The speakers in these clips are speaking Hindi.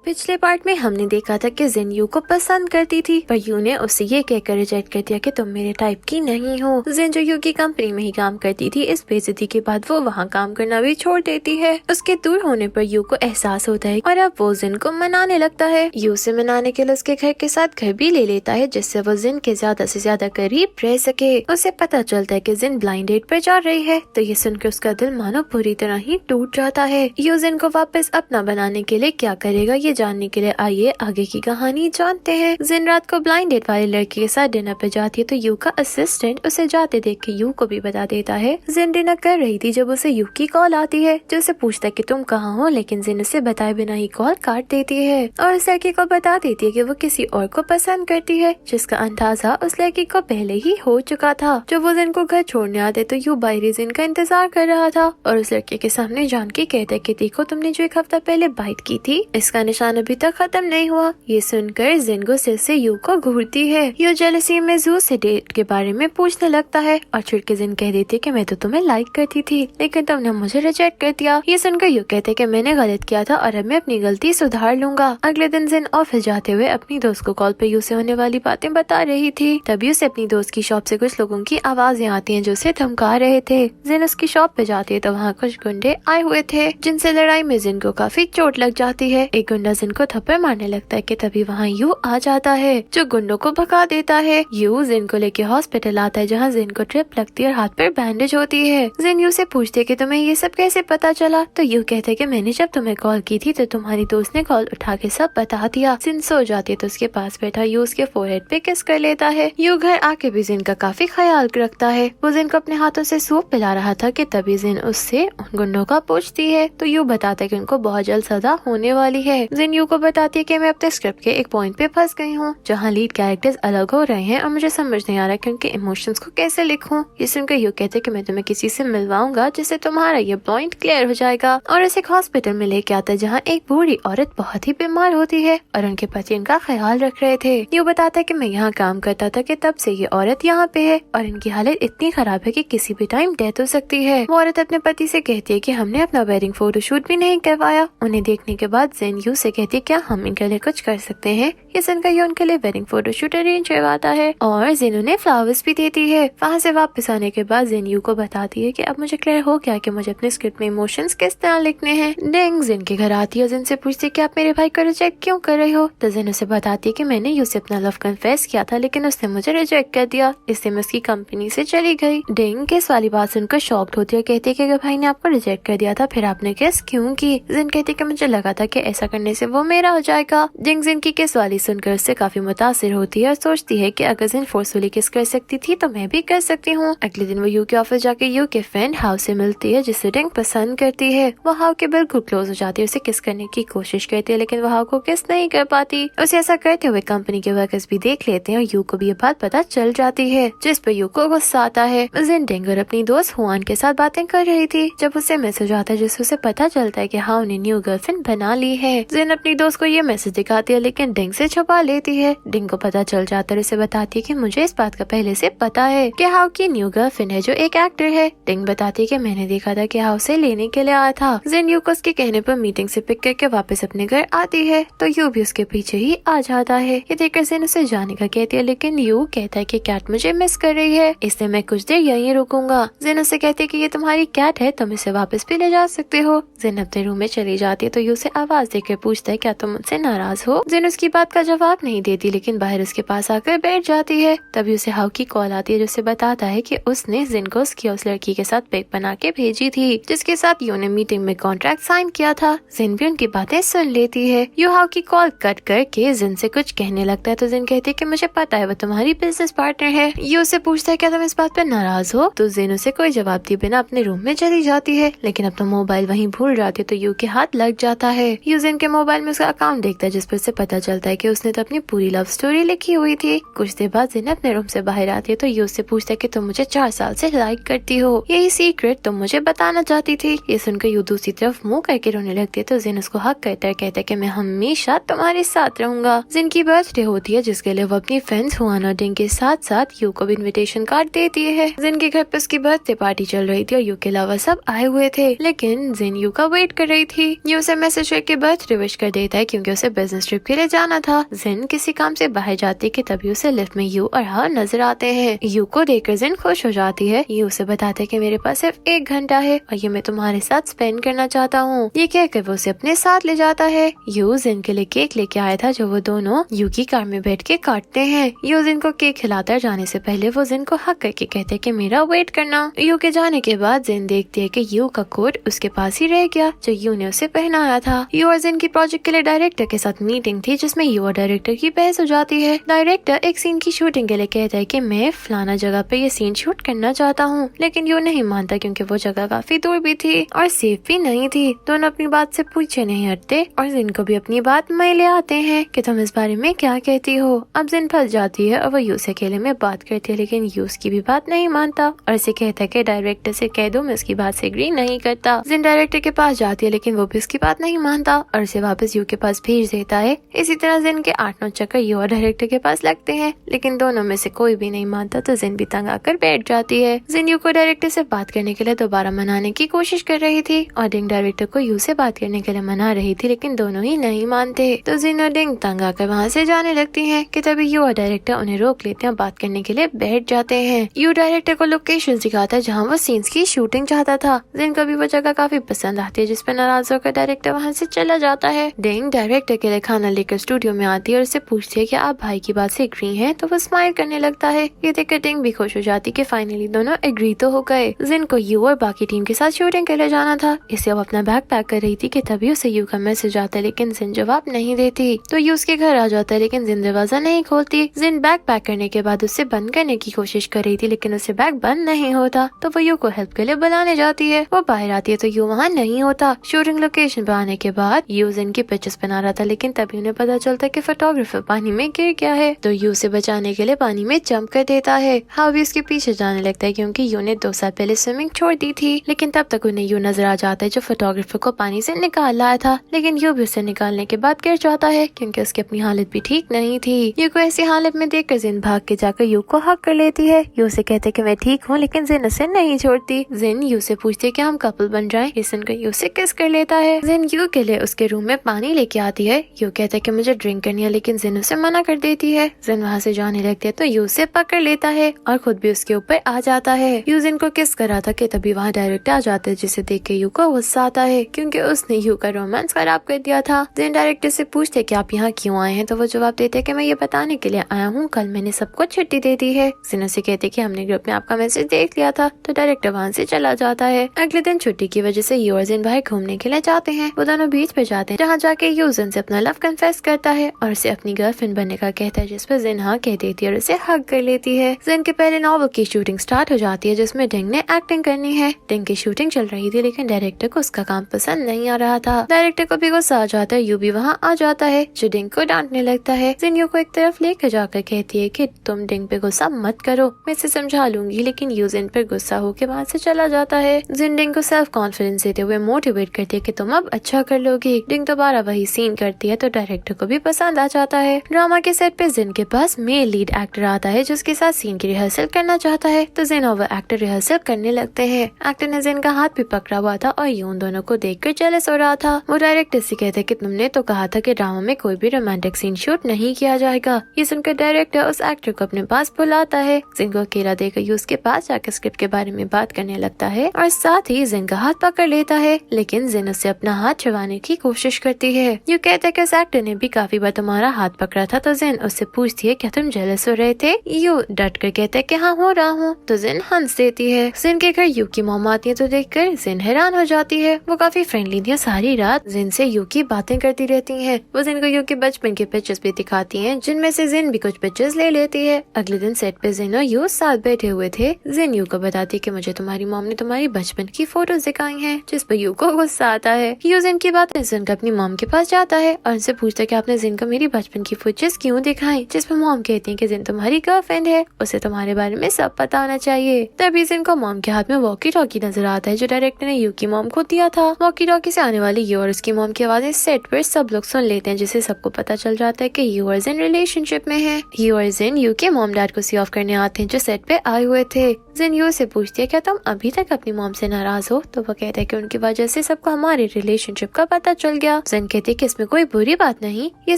पिछले पार्ट में हमने देखा था कि जिन यू को पसंद करती थी, पर यू ने उसे ये कहकर रिजेक्ट कर दिया कि तुम मेरे टाइप की नहीं हो। जिन जो यू की कंपनी में ही काम करती थी, इस बेइज्जती के बाद वो वहाँ काम करना भी छोड़ देती है। उसके दूर होने पर यू को एहसास होता है और अब वो जिन को मनाने लगता है। यू से मनाने के लिए उसके घर के साथ घर भी ले लेता है, जिससे वो जिन के ज्यादा से ज्यादा करीब रह सके। उसे पता चलता है कि जिन ब्लाइंड डेट पर जा रही है, तो ये सुनकर उसका दिल मानो पूरी तरह ही टूट जाता है। यू जिन को वापस अपना बनाने के लिए क्या करेगा, ये जानने के लिए आइए आगे की कहानी जानते हैं। जिन रात को ब्लाइंड डेट वाले लड़के के साथ डिनर पे जाती है, तो यू का असिस्टेंट उसे जाते देख के यू को भी बता देता है। जिन डिनर कर रही थी जब उसे यू की कॉल आती है, जो उसे पूछता है कि तुम कहाँ हो, लेकिन जिन उसे बताए बिना ही कॉल काट देती है और उस लड़के को बता देती है कि वो किसी और को पसंद करती है, जिसका अंदाजा उस लड़की को पहले ही हो चुका था। जब वो जिन को घर छोड़ने आते तो यू बाहरी जिन का इंतजार कर रहा था और उस लड़के के सामने जान के कहता है कि देखो तुमने जो एक हफ्ता पहले बाइट की थी, इसका निशान अभी तक खत्म नहीं हुआ। ये सुनकर जिन गुस्से से यू को घूरती है। यू जेलसी में जू से डेट के बारे में पूछने लगता है और छिड़ के जिन कह देती है कि मैं तो तुम्हें लाइक करती थी, लेकिन तुमने मुझे रिजेक्ट कर दिया। ये सुनकर यू कहते कि मैंने गलत किया था और अब मैं अपनी गलती सुधार लूंगा। अगले दिन जिन ऑफिस जाते हुए अपनी दोस्त को कॉल पे यू से होने वाली बातें बता रही थी, तभी उसे अपनी दोस्त की शॉप से कुछ लोगों की आवाजें आती हैं जो उसे धमका रहे थे। जिन उसकी शॉप पे जाती है तो वहाँ कुछ गुंडे आए हुए थे, जिनसे लड़ाई में जिन को काफी चोट लग जाती है। एक गुंडा जिन को थप्पड़ मारने लगता है कि तभी वहाँ यू आ जाता है, जो गुंडों को भगा देता है। यू जिन को लेके हॉस्पिटल आता है, जहाँ जिन को ट्रिप लगती है और हाथ पर बैंडेज होती है। जिन यू से पूछते कि तुम्हें ये सब कैसे पता चला, तो यू कहते कि मैंने जब तुम्हें कॉल की थी तो तुम्हारी दोस्त ने कॉल उठा के सब बता दिया। जिन सो जाती है तो उसके पास बैठा यू उसके फोरहेड पे किस कर लेता है। यू घर आके भी जिन का काफी ख्याल रखता है। वो जिन को अपने हाथों से सूप पिला रहा था कि तभी जिन उससे उन गुंडों का पूछती है, तो यू बताता है कि उनको बहुत जल्द सजा होने वाली है। जिन यू को बताती है कि मैं अपने स्क्रिप्ट के एक पॉइंट पे फंस गई हूँ, जहाँ लीड कैरेक्टर्स अलग हो रहे हैं और मुझे समझ नहीं आ रहा कि उनके इमोशंस को कैसे लिखूं। ये सुनकर यू कहते कि मैं तुम्हें किसी से मिलवाऊंगा जिससे तुम्हारा ये पॉइंट क्लियर हो जाएगा, और इसे एक हॉस्पिटल में लेके आता है, जहाँ एक बूढ़ी औरत बहुत ही बीमार होती है और उनके पति उनका ख्याल रख रहे थे। यू बताता है कि मैं यहाँ काम करता था कि तब से ये औरत यहाँ पे है और इनकी हालत इतनी खराब है कि किसी भी टाइम डेथ हो सकती है। वो औरत अपने पति से कहती है कि हमने अपना वेडिंग फोटोशूट भी नहीं करवाया। उन्हें देखने के बाद जिन यू से कहती है क्या हम इनके लिए कुछ कर सकते हैं। ये सुनकर यू उनके लिए वेडिंग फोटोशूट अरेंज करवाता है और जिन उन्हें फ्लावर्स भी देती है। वहाँ से वापस आने के बाद जिन यू को बताती है कि अब मुझे क्लियर हो गया कि मुझे अपने स्क्रिप्ट में इमोशंस किस तरह लिखने हैं। डिंग जिन के घर आती है और जिन से पूछती है कि आप मेरे भाई को रिजेक्ट क्यों कर रहे हो, तो जिन उसे बताती है कि मैंने यू से अपना लव कन्फेस किया था, लेकिन उसने मुझे रिजेक्ट कर दिया, इससे मैं उसकी कंपनी से चली गई। डिंग किस वाली बात सुनकर शॉक्ड होती है और कहती है कि अगर भाई ने आपको रिजेक्ट कर दिया था फिर आपने किस क्यों की। जिन कहती है कि मुझे लगा था कि ऐसा करने से वो मेरा हो जाएगा। डिंग जिन की किस वाली सुनकर उससे काफी मुतासिर होती है और सोचती है कि अगर जिन फोर्सफुली किस कर सकती थी तो मैं भी कर सकती हूँ। अगले दिन वो यू के ऑफिस जाके यू के फ्रेंड हाउ से मिलती है, जिसे डिंग पसंद करती है। वो हाउ के बिल्कुल क्लोज हो जाती है, उसे किस करने की कोशिश करती है, लेकिन वो हाउ को किस नहीं कर पाती। उसे ऐसा करते हुए कंपनी के वर्कर्स भी देख लेते हैं और यू को भी ये बात पता चल जाती है, जिस पर यू को गुस्सा आता है। जिन डिंग और अपनी दोस्त हुआन के साथ बातें कर रही थी जब उसे मैसेज आता है, जिससे उसे पता चलता है कि हाउ ने न्यू गर्लफ्रेंड बना ली है। जिन अपनी दोस्त को ये मैसेज दिखाती है, लेकिन डिंग से छुपा लेती है। डिंग को पता चल जाता है, उसे बताती है कि मुझे इस बात का पहले से पता है कि हाउ की न्यू गर्लफ्रेंड है, जो एक एक्टर है। डिंग बताती है कि मैंने देखा था कि हाउ से लेने के लिए आया था। जिन यू को उसके कहने पर मीटिंग से पिक करके वापस अपने घर आती है, तो यू भी उसके पीछे ही आ जाता है। ये देखकर जिन उसे जाने का कहती है, लेकिन यू कहता है कि कैट मुझे मिस कर रही है, इसलिए मैं कुछ देर यहीं रुकूंगा। जिन उसे कहती है कि ये तुम्हारी कैट है, तुम इसे वापस भी ले जा सकते हो। जिन अपने रूम में चली जाती है, तो यू से आवाज देकर पूछता है क्या तुम मुझसे नाराज हो। जिन उसकी बात का जवाब नहीं देती, लेकिन बाहर उसके पास आकर बैठ जाती है। तभी उसे हाउ की कॉल आती है, जो उसे बताता है कि उसने जिन को उसकी उस लड़की के साथ पिक बना के भेजी थी, जिसके साथ यू ने मीटिंग में कॉन्ट्रैक्ट साइन किया था। जिन भी उनकी बातें सुन लेती है। यू हाउ की कॉल कट करके जिन से कुछ कहने लगता है, तो जिन कहती है कि मुझे पता है वो तुम्हारी बिजनेस पार्टनर है। यू से पूछता है क्या तुम इस बात पर नाराज हो, तो जिन उसे कोई जवाब दिए बिना अपने रूम में चली जाती है, लेकिन अब तो मोबाइल वहीं भूल जाती है, तो यू के हाथ लग जाता है। यू जिन के मोबाइल में उसका अकाउंट देखता है, जिस पर से पता चलता है कि उसने तो अपनी पूरी लव स्टोरी लिखी हुई थी। कुछ देर बाद जिन अपने रूम से बाहर आती है, तो यू से पूछता है कि तुम मुझे 4 साल से लाइक करती हो, यही सीक्रेट तुम मुझे बताना चाहती थी। ये सुनकर यू दूसरी तरफ मुंह करके रोने लगती है, तो जिन उसको हक करता है, कहता है कि मैं हमेशा तुम्हारे साथ रहूंगा। जिन की बर्थडे होती है, जिसके लिए वो अपनी फ्रेंड्स हुआन और डिंग के साथ साथ यू को भी इन्विटेशन कार्ड देती है। जिन के घर पे उसकी बर्थडे पार्टी चल रही थी और यू के अलावा सब आए हुए थे, लेकिन जिन यू का वेट कर रही थी। यू से मैसेज करके बर्थडे विश कर देता है क्योंकि उसे बिजनेस ट्रिप के लिए जाना था। जिन किसी काम से बाहर जाती कि तभी उसे लिफ्ट में यू और हर नजर आते हैं। यू को देखकर जिन खुश हो जाती है। यू उसे बताते कि मेरे पास सिर्फ 1 घंटा है और ये मैं तुम्हारे साथ स्पेंड करना चाहता हूँ। ये कहकर वो उसे अपने साथ ले जाता है। यू जिन के लिए केक लेके आया था जो वो दोनों यू की कार में बैठ के काटते हैं। यू जिन को केक खिलाता है। जाने से पहले वो जिन को हक करके कहते हैं कि मेरा वेट करना। यू के जाने के बाद जिन देखती है कि यू का कोट उसके पास ही रह गया जो यू ने उसे पहनाया था। यू और जिन की प्रोजेक्ट के लिए डायरेक्टर के साथ मीटिंग थी जिसमें यू और डायरेक्टर की बहस हो जाती है। डायरेक्टर एक सीन की शूटिंग के लिए कहता है कि मैं फलाना जगह पे ये सीन शूट करना चाहता हूँ, लेकिन यू नहीं मानता क्योंकि वो जगह काफी दूर भी थी और सेफ भी नहीं थी। दोनों अपनी बात से पीछे नहीं हटते और जिन को भी अपनी बात में ले आते हैं कि तुम इस बारे में क्या कहती हो। अब जिन फंस जाती है और वो यू से अकेले में बात करती है, लेकिन यू उसकी भी बात नहीं मानता और इसे कहता है कि डायरेक्टर से कह दो मैं उसकी बात से एग्री नहीं करता। जिन डायरेक्टर के पास जाती है लेकिन वो भी उसकी बात नहीं मानता और उसे वापस यू के पास भेज देता है। इसी तरह जिन के 8-9 चक्कर यू और डायरेक्टर के पास लगते हैं, लेकिन दोनों में से कोई भी नहीं मानता तो जिन भी तंग आकर बैठ जाती है। जिन यू को डायरेक्टर से बात करने के लिए दोबारा मनाने की कोशिश कर रही थी और डिंग डायरेक्टर को यू से बात करने के लिए मना रही थी, लेकिन दोनों ही नहीं मानते। तो जिन और डिंग तंग आकर वहाँ से जाने लगती है कि तभी यू और डायरेक्टर उन्हें रोक लेते हैं, बात करने के लिए बैठ जाते हैं। यू डायरेक्टर को लोकेशन दिखाता है जहाँ वो सीन्स की शूटिंग चाहता था। जिन को भी वो जगह काफी पसंद आती है, जिस पर नाराज होकर डायरेक्टर वहाँ से चला जाता है। डिंग डायरेक्टर के लिए खाना लेकर स्टूडियो में आती है और उससे पूछती है कि आप भाई की बात से एग्री हैं, तो वो स्माइल करने लगता है। ये देखकर डिंग भी खुश हो जाती कि फाइनली दोनों एग्री तो हो गए। जिन को यू और बाकी टीम के साथ शूटिंग के लिए जाना था, इसे अब अपना बैग पैक कर रही थी कि तभी उसे यू का मैसेज आता है, लेकिन जिन जवाब नहीं देती। तो यू उसके घर आ जाता है, लेकिन जिन दरवाजा नहीं खोलती। जिन बैग पैक करने के बाद उसे बंद करने की कोशिश कर रही थी, लेकिन उसे बैग बंद नहीं होता। तो वो यू को हेल्प के लिए बुलाने जाती है। वो बाहर आती है तो यू वहाँ नहीं होता। शूटिंग लोकेशन पे आने के बाद यू जिन की पिक्चर्स बना रहा था, लेकिन तभी उन्हें पता चलता है कि फोटोग्राफर पानी में गिर गया है। तो यू से बचाने के लिए पानी में जंप कर देता है। हावी उसके पीछे जाने लगता है क्योंकि यू ने 2 साल पहले स्विमिंग छोड़ दी थी, लेकिन तब तक उन्हें यू नजर आ जाता है जो फोटोग्राफर को पानी से निकाल लाया था, लेकिन यू भी उसे निकालने के बाद गिर जाता है क्योंकि उसकी अपनी हालत भी ठीक नहीं थी। यू को ऐसी हालत में देखकर जिन भाग के जाकर यू को हक कर लेती है। यू से कहते कि मैं ठीक हूँ, लेकिन जिन उसे नहीं छोड़ती। जिन यू से पूछती है कि हम कपल बन जाएं। ये सुनकर यू से किस कर लेता है। जिन यू के लिए उसके रूम में पानी लेके आती है। यू कहता है कि मुझे ड्रिंक करनी है, लेकिन जिन उसे मना कर देती है। जिन वहाँ से जाने लगती है तो यू से पकड़ लेता है और खुद भी उसके ऊपर आ जाता है। यू जिन को किस कर रहा था कि तभी वहाँ डायरेक्टर आ जाता है, जिसे देख के यू को गुस्सा आता है क्योंकि उसने यू का रोमांस खराब कर दिया था। जिन डायरेक्टर से पूछते कि आप यहाँ क्यों आए हैं, तो वो जवाब देते कि मैं ये बताने के लिए आया हूँ कल मैंने सबको छुट्टी दे दी है। जिन उसे कहते कि हमने ग्रुप में आपका मैसेज देख लिया था। तो डायरेक्टर वहाँ से चला जाता है। अगले दिन छुट्टी की वजह से यू और जिन बाहर घूमने के लिए जाते हैं। वो दोनों बीच पे जाते हैं, जहाँ जाके यू जिन से अपना लव कन्फेस करता है और उसे अपनी गर्लफ्रेंड बनने का कहता है, जिस पर जिन हाँ कह देती है और उसे हग कर लेती है। जिन के पहले नॉवल की शूटिंग स्टार्ट हो जाती है जिसमें डिंग ने एक्टिंग करनी है। डिंग की शूटिंग चल रही थी, लेकिन डायरेक्टर को उसका काम पसंद नहीं आ रहा था। डायरेक्टर को भी गुस्सा आ जाता है। यू भी वहाँ आ जाता है जो डिंग को डांटने लगता है। जिन यू को एक तरफ लेकर जाकर कहती है कि तुम डिंग पे गुस्सा मत करो, मैं इसे समझा लूंगी, लेकिन यू जिन पर गुस्सा होकर वहाँ से चला जाता है। जिन डिंग को सेल्फ कॉन्फिडेंस देते हुए मोटिवेट करती है कि तुम अब अच्छा कर लोगी। डिंग दोबारा वही सीन करती है तो डायरेक्टर को भी पसंद आ जाता है। ड्रामा के सेट पे जिन के पास मेल लीड एक्टर आता है जिसके साथ सीन की रिहर्सल करना चाहता है। तो जिन और वो एक्टर रिहर्सल करने लगते हैं। एक्टर ने जिन का हाथ भी पकड़ा हुआ था और यूं दोनों को देखकर जेलस हो रहा था। वो डायरेक्टर से कहते कि तुमने तो कहा था कि ड्रामा में कोई भी रोमांटिक सीन शूट नहीं किया जाएगा। ये सुनकर डायरेक्टर उस एक्टर को अपने पास बुलाता है। जिन को अकेला देकर यू उसके पास जाकर स्क्रिप्ट के बारे में बात करने लगता है और साथ ही जिन का हाथ पकड़ लेता है, लेकिन जिन उससे अपना हाथ छुड़वाने की कोशिश करती है। यू कहते कि उस एक्टर ने भी काफी बार तुम्हारा हाथ पकड़ा था। तो जिन उससे पूछती है क्या तुम जेलस हो रहे थे। यू डट कर कहते कि हाँ हो रहा हूँ। तो जिन हंस देती है। जिन के घर यू की मॉम आती है तो देखकर जिन हैरान हो जाती है। वो काफी फ्रेंडली थी, सारी रात जिन से यू की बातें करती रहती हैं। वो जिन को यू के बचपन के पिक्चर्स भी दिखाती हैं, जिनमें से जिन भी कुछ पिक्चर्स ले लेती है। अगले दिन सेट पे जिन और यू साथ बैठे हुए थे। जिन यू को बताती कि मुझे तुम्हारी मॉम ने तुम्हारी बचपन की फोटोज दिखाई हैं, जिस पर यू को गुस्सा आता है। यू जिन की बात जिन का अपनी मॉम के पास जाता है और उनसे पूछता है कि आपने जिन को मेरी बचपन की फोटोज क्यों दिखाई, जिस पर मॉम कहती है कि जिन तुम्हारी गर्लफ्रेंड है, उसे तुम्हारे बारे में सब पता होना चाहिए। तभी जिन को मॉम के हाथ में वॉकी टॉकी नजर आता है जो डायरेक्टर ने यू की मॉम को दिया था। वॉकी टॉकी से आने वाली यू और उसकी मॉम की आवाजें सेट पर सब लोग सुन लेते हैं, जिससे सबको पता चल जाता है कि यू और जिन रिलेशनशिप में है। यू और जिन यू के मॉम डैड को सी ऑफ करने आते हैं जो सेट पे आए हुए थे। जिन यू से पूछती है क्या तुम अभी तक अपनी मॉम से नाराज हो। तो वो कहते हैं कि उनकी वजह से सबको हमारे रिलेशनशिप का पता चल गया। था। जिन कहती है कि इसमें कोई बुरी बात नहीं। ये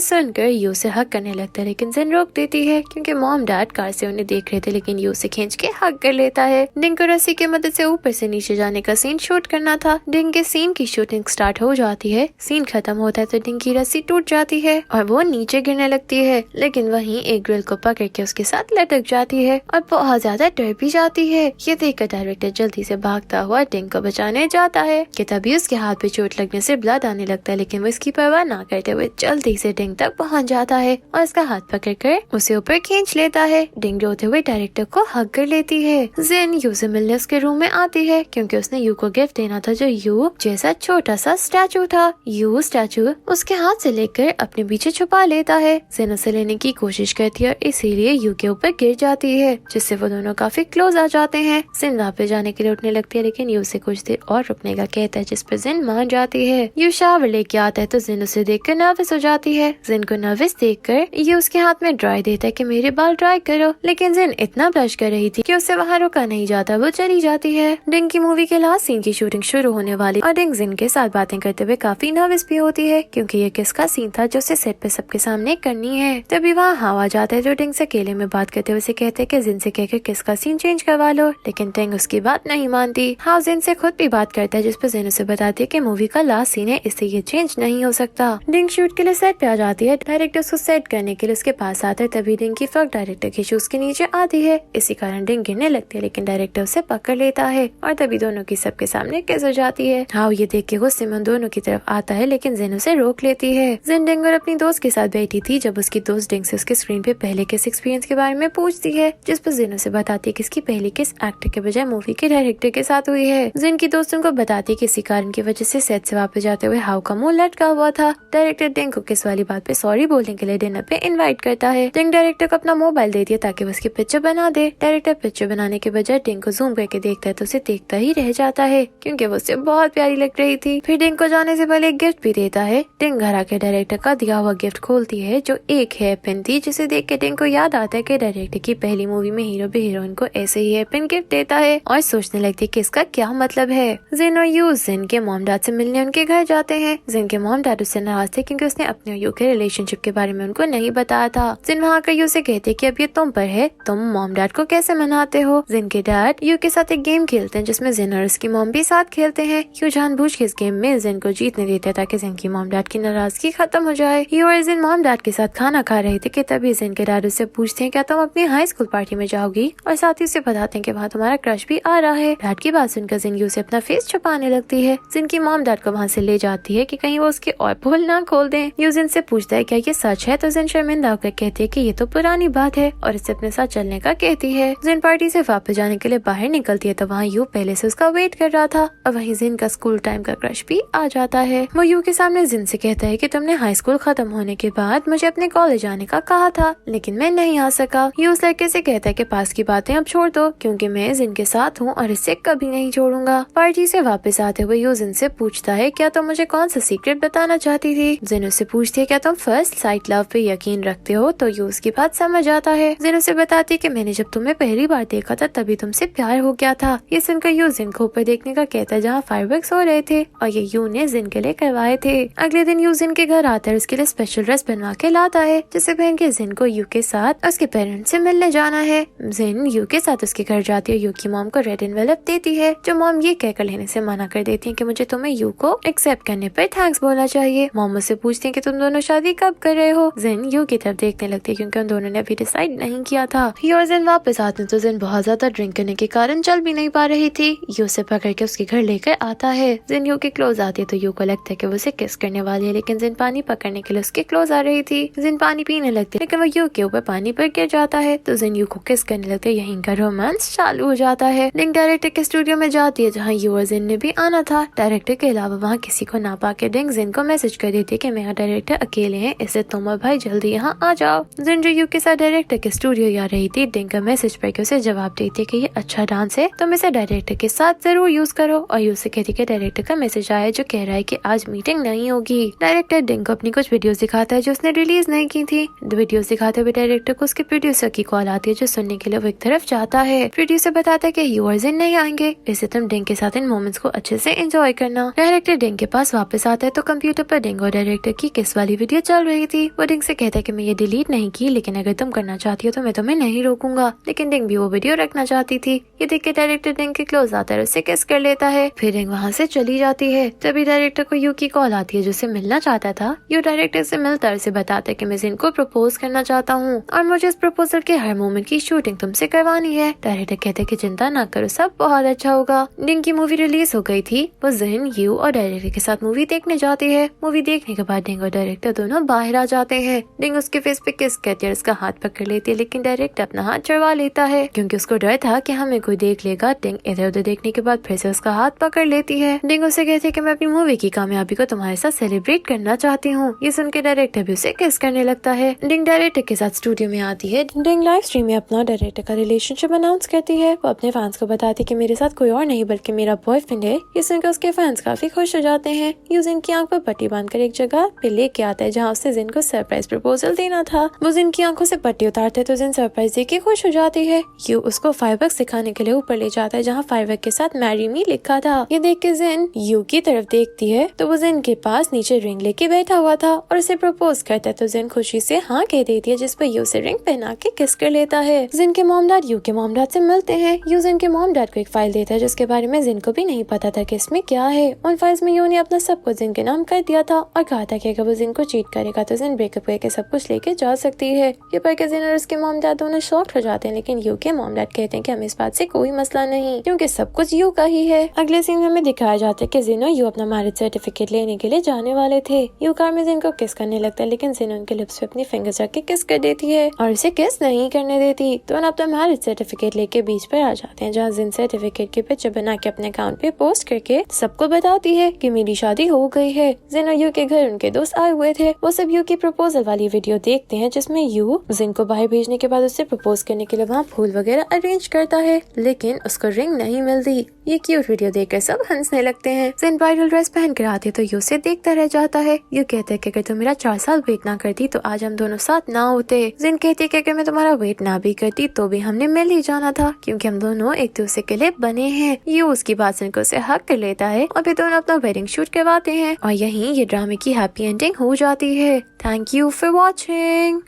सुनकर यू से हक करने लगता है, लेकिन जिन रोक देती है क्योंकि मॉम डैड कार से उन्हें देख रहे थे, लेकिन यू से खींच के हक कर लेता है। डिंग को रस्सी की मदद से ऊपर से नीचे जाने का सीन शूट करना था। डिंग के सीन की शूटिंग स्टार्ट हो जाती है। सीन खत्म होता है तो डिंग की रस्सी टूट जाती है और वो नीचे गिरने लगती है, लेकिन वहीं एक ग्रिल को पकड़ के उसके साथ लटक जाती है और बहुत ज्यादा डर भी जाती है। ये देखकर डायरेक्टर जल्दी से भागता हुआ डिंग को बचाने जाता है कि तभी उसके हाथ पे चोट लगने से ब्लड आने लगता है, लेकिन वो इसकी परवाह ना करते हुए जल्दी से डिंग तक पहुंच जाता है और उसका हाथ पकड़कर उसे ऊपर खींच लेता है। डिंग रोते हुए डायरेक्टर को हग कर लेती है। जिन यू से मिलने उसके रूम में आती है क्योंकि उसने यू को गिफ्ट देना था, जो यू जैसा छोटा सा स्टैचू था। यू स्टैचू उसके हाथ से लेकर अपने पीछे छुपा लेता है। जिन उसे लेने की कोशिश करती है और इसीलिए यू के ऊपर गिर जाती है, जिससे वो दोनों काफी क्लोज आ जाते हैं। जिन वहाँ पे जाने के लिए उठने लगती है, लेकिन यू से कुछ देर और रुकने का कहता है, जिस पर जिन मान जाती है। यू शावर लेके आता है तो जिन उसे देखकर नर्वस हो जाती है। जिन को नर्वस देखकर यू उसके हाथ में ड्राई देता है कि मेरे बाल ड्राई करो, लेकिन जिन इतना ब्लश कर रही थी कि उससे वहाँ रुका नहीं जाता, वो चली जाती है। डिंग की मूवी के लास्ट सीन की शूटिंग शुरू होने वाली और डिंग जिन के साथ बातें करते हुए काफी नर्वस भी होती है क्योंकि ये किसका सीन था जो उसे सेट पे सबके सामने करनी है। तभी वहाँ हवा जाता है जो डिंग से अकेले में बात करते हुए उसे कहते हैं कि जिन से कहकर किसका सीन चेंज करवा लो, लेकिन डिंग उसकी बात नहीं मानती। हाँ, जिन से खुद भी बात करता है, जिस पर जिन उसे बताती है कि मूवी का लास्ट सीन है, इससे ये चेंज नहीं हो सकता। डिंग शूट के लिए सेट पे आ जाती है। डायरेक्टर उसको सेट करने के लिए उसके पास आता है, तभी डिंग की फ्रॉक डायरेक्टर के शूज के नीचे आती है। इसी कारण डिंग गिरने लगती है, लेकिन डायरेक्टर उसे पकड़ लेता है और तभी दोनों की सबके सामने किस हो जाती है। हाँ, ये देख के गुस्से में दोनों की तरफ आता है, लेकिन जिन उसे रोक लेती है। जिन डिंग और अपनी दोस्त के साथ बैठी थी जब उसकी दोस्त डिंग से उसके स्क्रीन पे पहले किस एक्सपीरियंस के बारे में पूछती है, जिस पर जिन उसे बताती है कि इसकी पहली किस एक्टर के बजाय मूवी के डायरेक्टर के साथ हुई है। जिन की दोस्त उनको बताती है कि इसी कारण की वजह से सेट से वापस जाते हुए हाउ का मुंह लटका हुआ था। डायरेक्टर डिंग को किस वाली बात पे सॉरी बोलने के लिए डिनर पे इनवाइट करता है। डिंग डायरेक्टर को अपना मोबाइल दे दिया ताकि वो उसकी पिक्चर बना दे। डायरेक्टर पिक्चर बनाने के बजाय डिंग को जूम करके देखता है तो उसे देखता ही रह जाता है क्योंकि वो उससे बहुत प्यारी लग रही थी। फिर डिंग को जाने से पहले एक गिफ्ट भी देता है। डिंग घर आके डायरेक्टर का दिया हुआ गिफ्ट खोलती है जो एक हेयर पिन थी, जिसे देख के डिंग को याद आता है कि डायरेक्टर की पहली मूवी में हीरो भी हीरोइन को ऐसे ही हेयर पिन गिफ्ट देता है और सोचने लगती है कि इसका क्या मतलब है। जिन और यू जिन के मॉम डैड से मिलने उनके घर जाते हैं। जिन के मॉम डैड उससे नाराज थे क्योंकि उसने अपने यू के रिलेशनशिप के बारे में उनको नहीं बताया था। जिन वहाँ आकर यू से कहते कि अब ये तुम पर है, तुम मॉम डैड को कैसे मनाते हो। जिन के डैड यू के साथ एक गेम खेलते हैं जिसमें जिन और उसकी मॉम भी साथ खेलते हैं। यू जानबूझ के इस गेम में जिन को जीतने देते हैं ताकि जिन की मॉम डैड की नाराजगी खत्म हो जाए। यू और जिन मॉम डैड के साथ खाना खा रहे थे कि तभी जिन के डैड उससे पूछते हैं क्या तुम अपनी हाई स्कूल पार्टी में जाओगी, और साथ ही उसे बताते हैं कि वहाँ तुम्हारा क्रश भी आ रहा है। डैड की बात सुनकर जिन यू से अपना फेस छुपाने लगती है। जिन की मॉम डैड को वहाँ से ले जाती है कि कहीं वो उसके और पोल ना खोल दें। यू जिन से पूछता है क्या ये सच है, तो जिन शर्मिंदा होकर कहती है कि ये तो पुरानी बात है और इससे अपने साथ चलने का कहती है। जिन पार्टी से वापस जाने के लिए बाहर निकलती है तो वहाँ यू पहले से उसका वेट कर रहा था और वहीं जिन का स्कूल टाइम का क्रश भी आ जाता है। वो यू के सामने जिन से कहता है कि तुमने हाई स्कूल खत्म होने के बाद मुझे अपने कॉलेज आने का कहा था, लेकिन मैं नहीं आ सका। यू उस लड़के से कहता है कि पास की बातें अब छोड़ दो क्योंकि मैं जिन के साथ हूँ और इससे कभी नहीं छोड़ूंगा। पार्टी से वापस आते हुए यू जिन से पूछता है क्या तुम मुझे कौन सा सीक्रेट बताना चाहती थी। जिन उससे पूछती है क्या तुम फर्स्ट साइट लव पे यकीन रखते हो, तो यू उसकी बात समझ आता है। जिन उसे बताती है कि मैंने जब तुम्हें पहली बार देखा था तभी तुमसे प्यार हो गया था। ये सुनकर यू जिन को ऊपर देखने का कहता है जहाँ फायरवर्क्स हो रहे थे और ये यू ने जिन के लिए करवाए थे। अगले दिन यू जिन के घर आता है, उसके लिए स्पेशल ड्रेस बनवा के लाता है जिसे पहन के जिन को यू के साथ उसके पेरेंट्स से मिलने जाना है। जिन यू के साथ उसके घर जाती है। यू की मॉम को रेड एनवेलप देती है जो मॉम ये कहकर लेने से मना कर देती है कि मुझे तुम्हें यू को एक्सेप्ट करने पर थैंक्स बोलना चाहिए। मॉम उससे पूछती है कि तुम दोनों शादी कब कर रहे हो। जिन यू की तरफ देखने लगती है क्योंकि उन दोनों ने अभी डिसाइड नहीं किया था। यू और जिन वापस आते हैं तो जिन बहुत ज्यादा ड्रिंक करने के कारण चल भी नहीं पा रही थी। यू से पकड़ के उसके घर लेकर आता है। जिन यू के क्लोज आती है तो यू को लगता है कि वो उसे किस करने वाली है, लेकिन जिन पानी पकड़ने के लिए उसके क्लोज आ रही थी। जिन पानी पीने लगती है लेकिन वो यू के ऊपर पानी पर गिर जाता है तो जिन यू को किस करने लगते है। यहीं का रोमांस चालू हो जाता है। डिंग डायरेक्टर के स्टूडियो में जाती है जहाँ यू और जिन ने भी आना था। डायरेक्टर के अलावा वहाँ किसी को ना पाके डिंग जिन को मैसेज कर देती है कि मेरा डायरेक्टर अकेले हैं, इससे तुम और भाई जल्दी यहाँ आ जाओ। जिन जो यू के साथ डायरेक्टर के स्टूडियो आ रही थी, डिंग का मैसेज पढ़ के उसे जवाब देती है कि ये अच्छा डांस है, तुम इसे डायरेक्टर के साथ जरूर यूज करो। और यू से कहती है डायरेक्टर का मैसेज आया जो कह रहा है कि आज मीटिंग नहीं होगी। डायरेक्टर डिंग को अपनी कुछ वीडियोस दिखाता है जो उसने रिलीज नहीं की थी। वीडियोस दिखाते हुए डायरेक्टर को उसके प्रोड्यूसर की कॉल आती है जो सुनने के लिए वो एक तरफ जाता है। प्रोड्यूसर बताता है कि यू और जिन नहीं आएंगे, इससे तुम डिंग के साथ इन मोमेंट्स को अच्छे से एंजॉय करना। डायरेक्टर डिंग के पास वापस आता है तो कंप्यूटर पर डिंग और डायरेक्टर की किस वाली वीडियो चल रही थी। वो डिंग से कहता है कि मैं ये डिलीट नहीं की, लेकिन अगर तुम करना चाहती हो तो मैं तुम्हें नहीं रोकूंगा। लेकिन डिंग भी वो वीडियो रखना चाहती थी। ये देख के डायरेक्टर डिंग के क्लोज आता है, उससे किस कर लेता है। फिर डिंग वहाँ से चली जाती है। तभी डायरेक्टर को यू की कॉल आती है, जो उसे मिलना चाहता था। यू डायरेक्टर से मिलता है, उसे बताता है कि मैं जिन को प्रपोज करना चाहता हूँ और मुझे इस प्रपोजल के हर मोमेंट की शूटिंग तुमसे करवानी है। डायरेक्टर कहते हैं कि चिंता ना करो, सब बहुत अच्छा होगा। डिंग की मूवी रिलीज हो गई थी। वो जिन, यू और डायरेक्टर के साथ मूवी देखने जाती है। मूवी देखने के बाद डिंग और डायरेक्टर दोनों बाहर आ जाते हैं। डिंग उसके फेस पे किस कहती है, उसका हाथ पकड़ लेती है, लेकिन डायरेक्टर अपना हाथ चढ़वा लेता है क्योंकि उसको डर था कि हमें कोई देख लेगा। डिंग इधर उधर देखने के बाद फिर से उसका हाथ पकड़ लेती है। डिंग उसे कहती है कि मैं अपनी मूवी की कामयाबी को तुम्हारे साथ सेलिब्रेट करना चाहती हूँ। ये सुन के डायरेक्टर भी उसे किस करने लगता है। डिंग डायरेक्टर के साथ स्टूडियो में आती है। डिंग लाइव स्ट्रीम में अपना डायरेक्टर का रिलेशनशिप अनाउंस करती है। वो अपने फैंस को बताती है कि मेरे साथ कोई और नहीं बल्कि मेरा बॉयफ्रेंड है। ये सुनकर उसके फैंस काफी खुश हो जाते हैं। यू जिन की आंख पर पट्टी बांधकर एक जगह पे लेके आता है जहाँ उससे जिन को सरप्राइज प्रपोजल देना था। वो जिन की आंखों से पट्टी उतारते तो जिन सरप्राइज देके खुश हो जाती है। यू उसको फायरवर्क्स दिखाने के लिए ऊपर ले जाता है जहाँ फायरवर्क के साथ मैरी मी लिखा था। ये देख के जिन यू की तरफ देखती है तो वो जिन के पास नीचे रिंग लेके बैठा हुआ था और उसे प्रपोज करता है। तो जिन खुशी से हाँ कह देती है, जिस पर यू से रिंग पहना के किस कर लेता है। जिन के मॉम डैड यू के मॉम डैड से मिलते हैं। यू जिन के मॉम डैड को एक फाइल देता है जिसके बारे में जिन को भी नहीं पता था कि इसमें क्या है। उन फाइल्स में यू ने अपना सब कुछ जिन के नाम कर दिया था और कहा था कि अगर वो जिन को चीट करेगा तो जिन ब्रेकअप करके सब कुछ लेके जा सकती है। ये पढ़ के जिन और उसके मॉम डैड दोनों शॉक्ड हो जाते हैं, लेकिन यू के मॉम डैड कहते हैं कि हमें इस बात से कोई मसला नहीं क्योंकि सब कुछ यू का ही है। अगले सीन में हमें दिखाया जाता है कि जिन और यू अपना मैरिज सर्टिफिकेट लेने के लिए जाने वाले थे। यू कार में जिन को किस करने लगता है, लेकिन जिन उनके लिप्स पे अपनी फिंगर्स रख के किस कर देती है और उसे किस नहीं करने देती। तो उन अपना मैरिज सर्टिफिकेट लेके बीच पर आ जाते हैं जहाँ जिन सर्टिफिकेट की पिक्चर बना के अपने अकाउंट पे पोस्ट करके सबको बताती है कि मेरी शादी हो गई है। जिन और यू के घर उनके दोस्त आए हुए थे। वो सब यू की प्रपोजल वाली वीडियो देखते हैं जिसमें यू जिन को बाहर भेजने के बाद उससे प्रपोज करने के लिए वहाँ फूल वगैरह अरेंज करता है, लेकिन उसको रिंग नहीं मिलती। ये क्यूट वीडियो देखकर सब हंसने लगते हैं। जिन ब्राइडल ड्रेस पहन कर आती है तो यू से देखता रह जाता है। यू कहते हैं कि अगर तुम मेरा 4 साल वेट ना करती तो आज हम दोनों साथ ना होते। जिन कहती है कि अगर मैं तुम्हारा वेट ना भी करती तो भी हमने मिल ही जाना था क्योंकि हम दोनों एक दूसरे के लिए बने हैं। यू उसकी बात सुनकर उसे हक कर लेता है और फिर दोनों अपना वेडिंग शूट करवाते हैं और यहीं ये ड्रामे की हैप्पी एंडिंग हो जाती है। Thank you for watching.